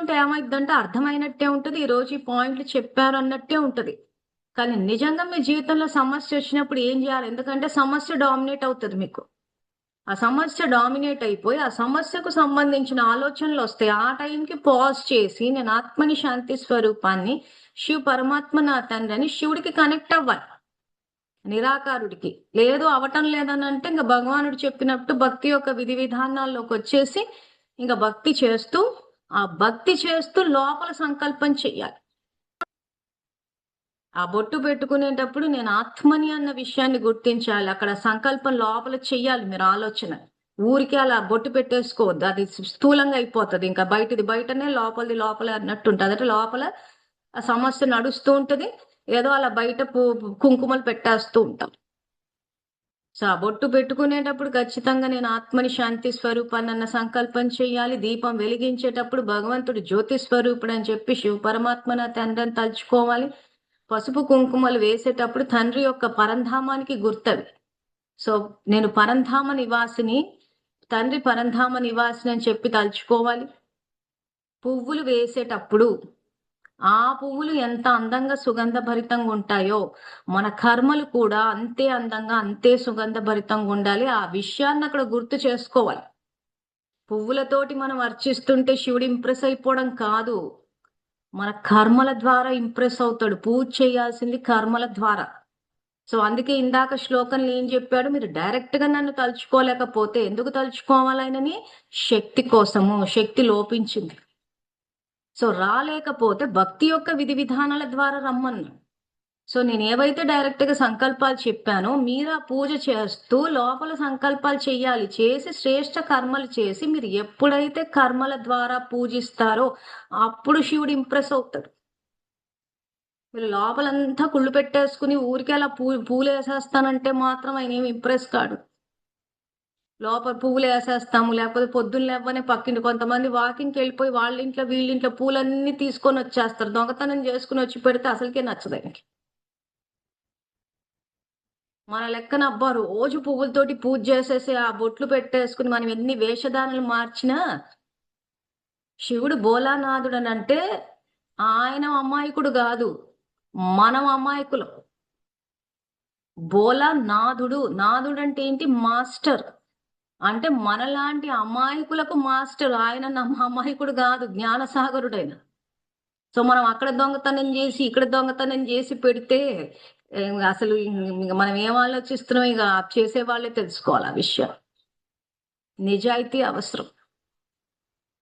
ఉంటే ఏమైందంటే అర్థమైనట్టే ఉంటది. ఈ రోజు ఈ పాయింట్లు చెప్పారు అన్నట్టే ఉంటది. కానీ నిజంగా మీ జీవితంలో సమస్య వచ్చినప్పుడు ఏం చేయాలి? ఎందుకంటే సమస్య డామినేట్ అవుతుంది మీకు. ఆ సమస్య డామినేట్ అయిపోయి ఆ సమస్యకు సంబంధించిన ఆలోచనలు వస్తాయి. ఆ టైంకి పాజ్ చేసి నేను ఆత్మని శాంతి స్వరూపాన్ని శివ పరమాత్మ నా తండ్రి అని శివుడికి కనెక్ట్ అవ్వాలి. నిరాకారుడికి లేదు అవటం లేదని అంటే ఇంకా భగవానుడు చెప్పినట్టు భక్తి యొక్క విధి విధానాల్లోకి వచ్చేసి ఇంకా భక్తి చేస్తూ లోపల సంకల్పం చెయ్యాలి. ఆ బొట్టు పెట్టుకునేటప్పుడు నేను ఆత్మని అన్న విషయాన్ని గుర్తించాలి. అక్కడ సంకల్పం లోపల చెయ్యాలి. మీరు ఆలోచన ఊరికే అలా బొట్టు పెట్టేసుకోవద్దు. అది స్థూలంగా అయిపోతుంది. ఇంకా బయటది బయటనే లోపలిది లోపలే అన్నట్టు ఉంటుంది. అంటే లోపల ఆ సమస్య నడుస్తూ ఉంటది. ఏదో అలా బయట కుంకుమలు పెట్టేస్తూ ఉంటాం. సో ఆ బొట్టు పెట్టుకునేటప్పుడు ఖచ్చితంగా నేను ఆత్మని శాంతి స్వరూపాన్ని అన్న సంకల్పం చెయ్యాలి. దీపం వెలిగించేటప్పుడు భగవంతుడు జ్యోతి స్వరూపుడు అని చెప్పి శివ పరమాత్మ నా తండ్రిని తలుచుకోవాలి. పసుపు కుంకుమలు వేసేటప్పుడు తండ్రి యొక్క పరంధామానికి గుర్తవి. సో నేను పరంధామ నివాసిని, తండ్రి పరంధామ నివాసిని అని చెప్పి తలుచుకోవాలి. పువ్వులు వేసేటప్పుడు ఆ పువ్వులు ఎంత అందంగా సుగంధభరితంగా ఉంటాయో మన కర్మలు కూడా అంతే అందంగా అంతే సుగంధభరితంగా ఉండాలి. ఆ విషయాన్ని అక్కడ గుర్తు చేసుకోవాలి. పువ్వులతోటి మనం అర్చిస్తుంటే శివుడు ఇంప్రెస్ అయిపోవడం కాదు, మన కర్మల ద్వారా ఇంప్రెస్ అవుతాడు. పూజ చేయాల్సింది కర్మల ద్వారా. సో అందుకే ఇందాక శ్లోకంలో ఏం చెప్పాడు, మీరు డైరెక్ట్ గా నన్ను తలుచుకోలేకపోతే ఎందుకు తలుచుకోవాలనని? శక్తి కోసము. శక్తి లోపించింది. సో రాలేకపోతే భక్తి యొక్క విధి విధానాల ద్వారా రమ్మన్నా. సో నేను ఏవైతే డైరెక్ట్ గా సంకల్పాలు చెప్పానో మీరు ఆ పూజ చేస్తూ లోపల సంకల్పాలు చేయాలి. చేసి శ్రేష్ట కర్మలు చేసి మీరు ఎప్పుడైతే కర్మల ద్వారా పూజిస్తారో అప్పుడు శివుడు ఇంప్రెస్ అవుతాడు. మీరు లోపలంతా కుళ్ళు పెట్టేసుకుని ఊరికే అలా పూలు వేసేస్తానంటే మాత్రం ఆయన ఏమి ఇంప్రెస్ కాడు. లోపల పువ్వులు వేసేస్తాము, లేకపోతే పొద్దున్న లేవనే పక్కింటి కొంతమంది వాకింగ్కి వెళ్ళిపోయి వాళ్ళ ఇంట్లో వీళ్ళింట్లో పూలన్నీ తీసుకొని వచ్చేస్తారు. దొంగతనం చేసుకుని వచ్చి పెడితే అసలుకే నచ్చదు ఆయనకి. మన లెక్కన అబ్బా రోజు పువ్వులతోటి పూజ చేసేసి ఆ బొట్లు పెట్టేసుకుని మనం ఎన్ని వేషధారణలు మార్చినా శివుడు బోలానాథుడు అని అంటే ఆయన అమాయకుడు కాదు, మనం అమాయకులం. బోలా నాథుడు, నాథుడు అంటే ఏంటి? మాస్టర్. అంటే మనలాంటి అమాయకులకు మాస్టర్ ఆయన. అమాయకుడు కాదు, జ్ఞానసాగరుడైన. సో మనం అక్కడ దొంగతనం చేసి ఇక్కడ దొంగతనం చేసి పెడితే అసలు మనం ఏం ఆలోచిస్తున్నాం ఇక చేసే వాళ్ళే తెలుసుకోవాలి ఆ విషయం. నిజాయితీ అవసరం.